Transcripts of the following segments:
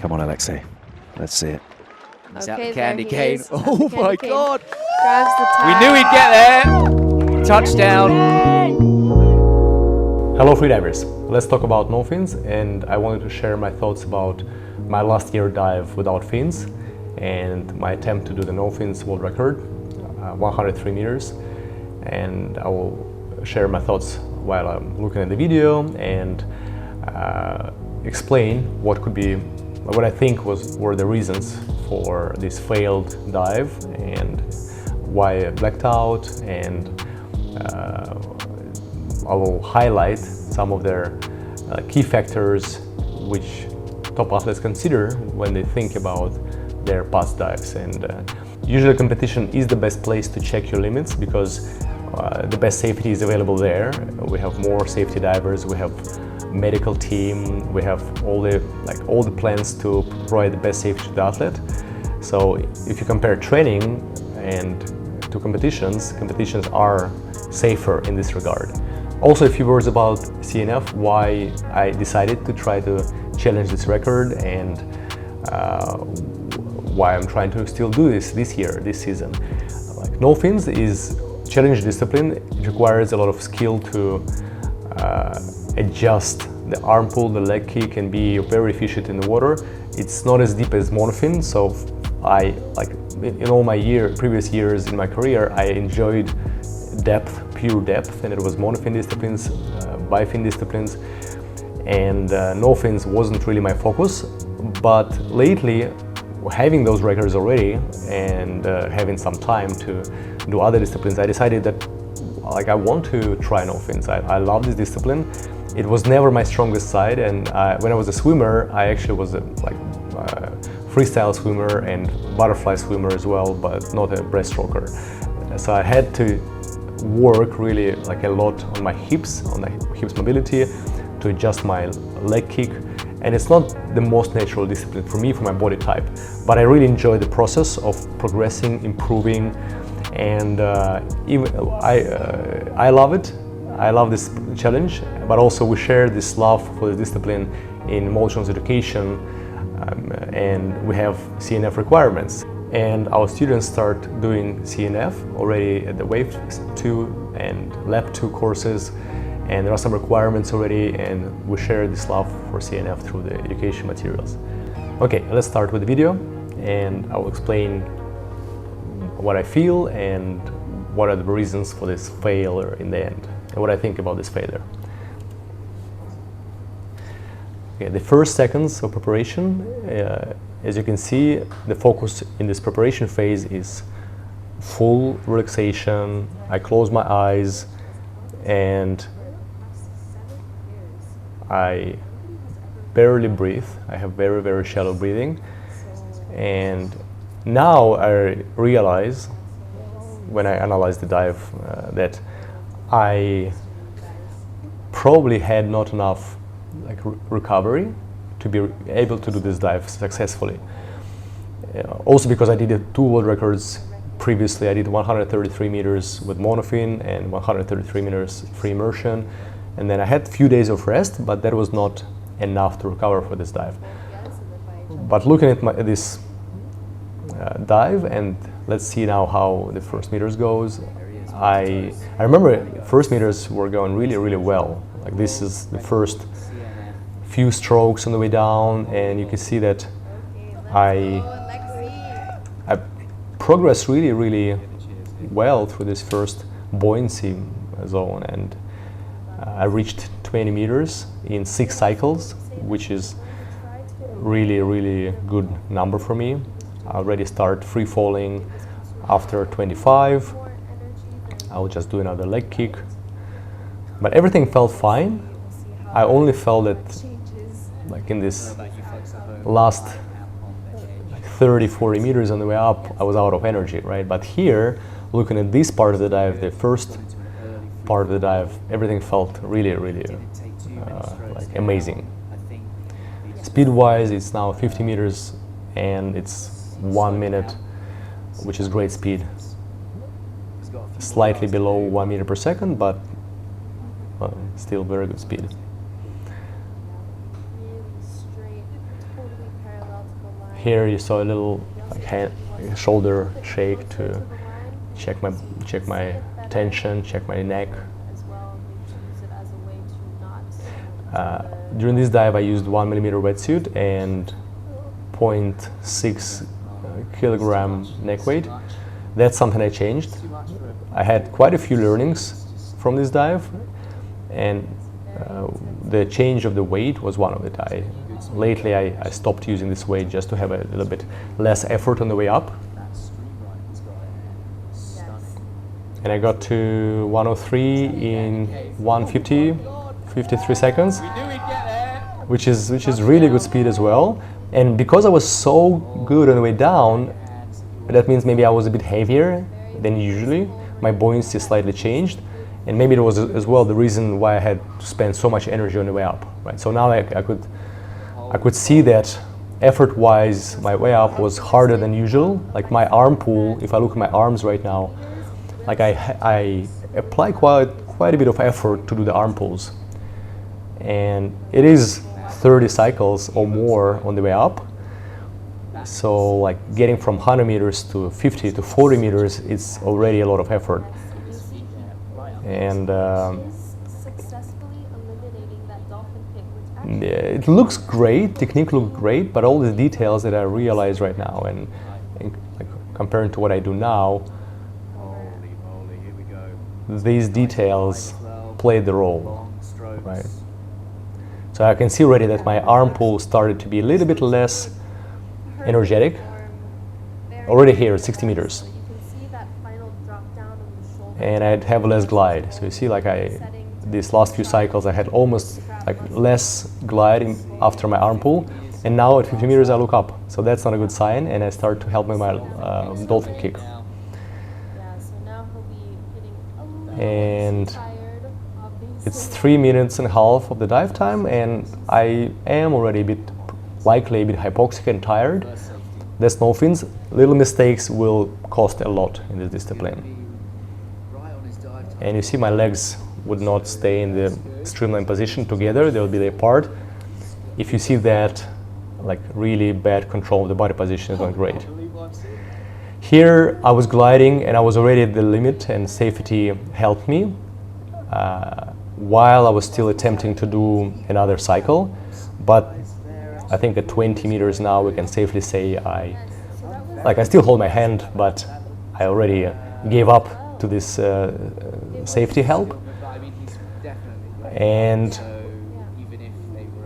Come on, Alexey. Let's see it. He's Okay, at the candy there he cane. is. Oh my Cane. God. Grabs the We tag. knew he'd get there. Touchdown. Hello freedivers, let's talk about no fins, and I wanted to share my thoughts about my last year dive without fins and my attempt to do the no fins world record, 103 meters, and I will share my thoughts while I'm looking at the video and explain what I think were the reasons for this failed dive and why I blacked out, and I will highlight some of their key factors which top athletes consider when they think about their past dives. And usually competition is the best place to check your limits because the best safety is available there. We have more safety divers, we have medical team, we have all the plans to provide the best safety to the athlete. So if you compare training and to competitions are safer in this regard. Also, a few words about CNF, why I decided to try to challenge this record, and why I'm trying to still do this season. Like, no fins is challenge discipline. It requires a lot of skill to adjust the arm pull, the leg kick, and be very efficient in the water. It's not as deep as monofin, so in all my previous years in my career, I enjoyed pure depth, and it was monofin disciplines, bifin disciplines, and no fins wasn't really my focus. But lately, having those records already and having some time to do other disciplines, I decided that I want to try no fins. I love this discipline. It was never my strongest side, and when I was a swimmer, I actually was a freestyle swimmer and butterfly swimmer as well, but not a breaststroker. So I had to work really a lot on my hips mobility, to adjust my leg kick, and it's not the most natural discipline for me, for my body type, but I really enjoy the process of progressing, improving, and I love it. I love this challenge, but also we share this love for the discipline in Molchanovs education, and we have CNF requirements. And our students start doing CNF already at the Wave 2 and Lab 2 courses, and there are some requirements already, and we share this love for CNF through the education materials. Okay, let's start with the video, and I will explain what I feel and what are the reasons for this failure in the end, and what I think about this failure. Okay, the first seconds of preparation, as you can see, the focus in this preparation phase is full relaxation. I close my eyes and I barely breathe. I have very, very shallow breathing. And now I realize, when I analyze the dive, that I probably had not enough recovery to be able to do this dive successfully. Also because I did 2 world records previously. I did 133 meters with monofin and 133 meters free immersion, and then I had a few days of rest, but that was not enough to recover for this dive. But looking at this dive, and let's see now how the first meters goes. I remember first meters were going really, really well. This is the first few strokes on the way down, and you can see that I progressed really, really well through this first buoyancy zone, and I reached 20 meters in 6 cycles, which is really, really good number for me. I already start free falling after 25. I will just do another leg kick, but everything felt fine. I only felt that in this last 30-40 meters on the way up, I was out of energy, right? But here, looking at this part of the dive, the first part of the dive, everything felt really, really amazing. Speed-wise, it's now 50 meters and it's 1 minute, which is great speed. Slightly below 1 meter per second, but still very good speed. Here you saw a little like shoulder shake to check my tension, check my neck. During this dive I used 1 millimeter wetsuit and 0.6 kilogram neck weight. That's something I changed. I had quite a few learnings from this dive, and the change of the weight was one of it. Lately I stopped using this weight just to have a little bit less effort on the way up. And I got to 103 in 53 seconds, which is really good speed as well. And because I was so good on the way down, that means maybe I was a bit heavier than usually. My buoyancy slightly changed, and maybe it was as well the reason why I had to spend so much energy on the way up. Right. So now I could see that effort-wise, my way up was harder than usual. Like my arm pull, if I look at my arms right now, like I apply quite a bit of effort to do the arm pulls, and it is 30 cycles or more on the way up. So like getting from 100 meters to 50 to 40 meters, it's already a lot of effort. And it looks great, technique looks great, but all the details that I realize right now and like comparing to what I do now, these details play the role, right? So I can see already that my arm pull started to be a little bit less energetic. Already here, 60 meters. And I'd have less glide. So you see, like these last few cycles, I had almost like less glide after my arm pull. And now at 50 meters, I look up. So that's not a good sign, and I start to help with my dolphin kick. And it's 3 minutes and a half of the dive time, and I am already likely a bit hypoxic and tired. There's no fins. Little mistakes will cost a lot in this discipline. And you see my legs would not stay in the streamline position together, they will be apart. If you see that, like really bad control of the body position is not great. Here I was gliding and I was already at the limit, and safety helped me while I was still attempting to do another cycle. But I think at 20 meters now we can safely say I still hold my hand, but I already gave up to this safety help. And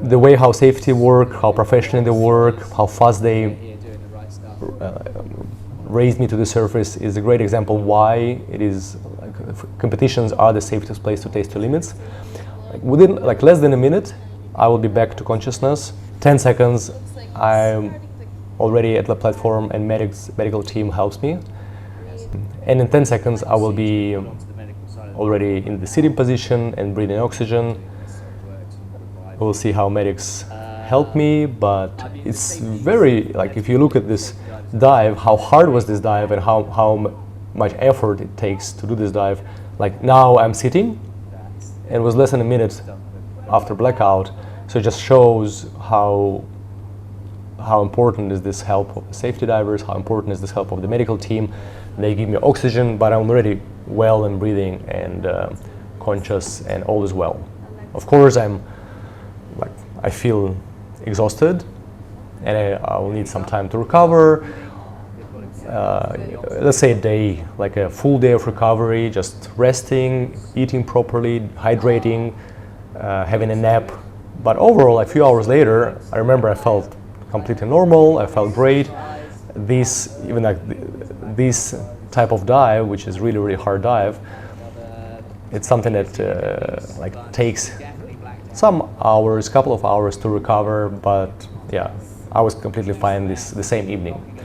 the way how safety work, how professionally they work, how fast they raised me to the surface is a great example why it is competitions are the safest place to test your limits. Within less than a minute, I will be back to consciousness. 10 seconds, I'm already at the platform and medical team helps me. And in 10 seconds, I will be already in the sitting position and breathing oxygen. We'll see how medics help me, but it's very, if you look at this dive, how hard was this dive and how much effort it takes to do this dive. Like now I'm sitting, and it was less than a minute after blackout, so it just shows how important is this help of the safety divers, how important is this help of the medical team. They give me oxygen, but I'm already well and breathing and conscious, and all is well. Of course, I feel exhausted, and I will need some time to recover. Let's say a day, like a full day of recovery, just resting, eating properly, hydrating, having a nap. But overall, a few hours later, I remember I felt completely normal. I felt great. This type of dive, which is really, really hard dive, it's something that takes some hours, couple of hours to recover. But yeah, I was completely fine the same evening.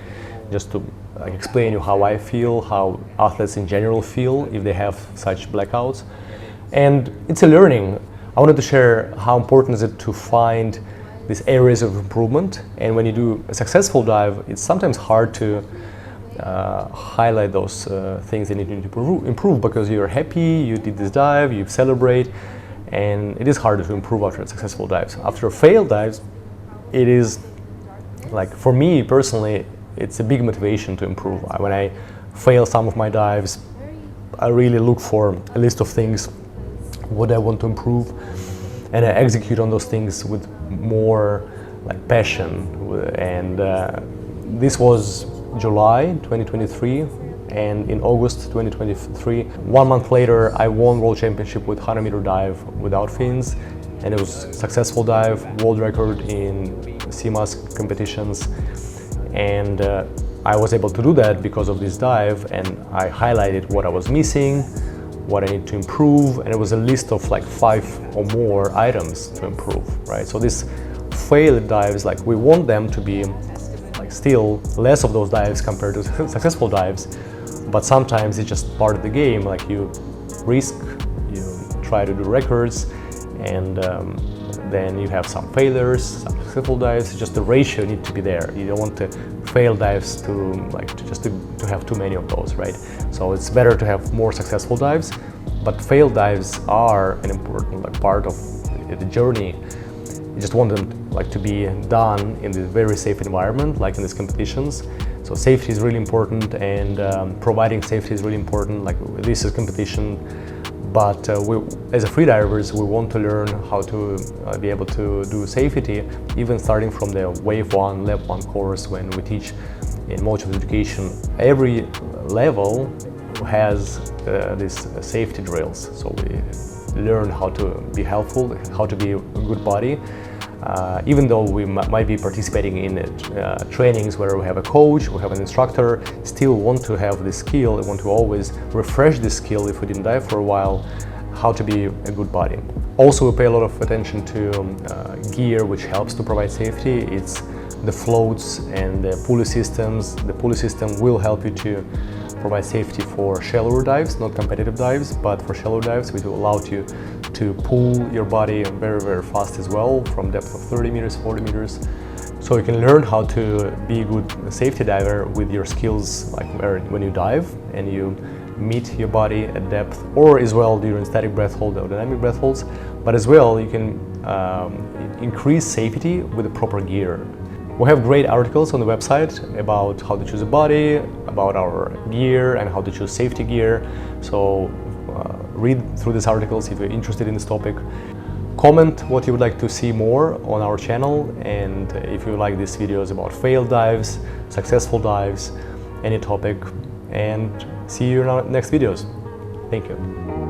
Just to explain you how I feel, how athletes in general feel if they have such blackouts. And it's a learning. I wanted to share how important is it to find these areas of improvement. And when you do a successful dive, it's sometimes hard to highlight those things that you need to improve, because you're happy, you did this dive, you celebrate, and it is harder to improve after successful dives. After failed dives, it is like for me personally, it's a big motivation to improve. When I fail some of my dives, I really look for a list of things what I want to improve, and I execute on those things with more like passion. And this was July 2023, and in August 2023, 1 month later, I won World Championship with 100-meter dive without fins, and it was a successful dive, world record in CMAS competitions, and I was able to do that because of this dive, and I highlighted what I was missing, what I need to improve, and it was a list of like 5 or more items to improve, right? So these failed dives, like we want them to be like still less of those dives compared to successful dives, but sometimes it's just part of the game. Like you risk, you try to do records, and then you have some failures, some successful dives. Just the ratio needs to be there. You don't want to fail dives to have too many of those, right? So it's better to have more successful dives, but failed dives are an important part of the journey. You just want them to be done in a very safe environment, like in these competitions. So safety is really important, and providing safety is really important. Like this is competition, but as a freedivers, we want to learn how to be able to do safety, even starting from the wave 1, lap 1 course when we teach in Molchanovs education. Every level has these safety drills. So we learn how to be helpful, how to be a good body. Even though we might be participating in trainings where we have a coach, we have an instructor, still want to have this skill, want to always refresh this skill if we didn't dive for a while, how to be a good body. Also, we pay a lot of attention to gear which helps to provide safety. It's the floats and the pulley systems. The pulley system will help you to provide safety for shallower dives, not competitive dives, but for shallow dives, which will allow you to pull your body very, very fast as well, from depth of 30 meters, 40 meters. So you can learn how to be a good safety diver with your skills, like when you dive and you meet your body at depth, or as well during static breath hold or dynamic breath holds. But as well, you can increase safety with the proper gear. We have great articles on the website about how to choose a body, about our gear, and how to choose safety gear. So read through these articles if you're interested in this topic. Comment what you would like to see more on our channel, and if you like these videos about failed dives, successful dives, any topic, and see you in our next videos. Thank you.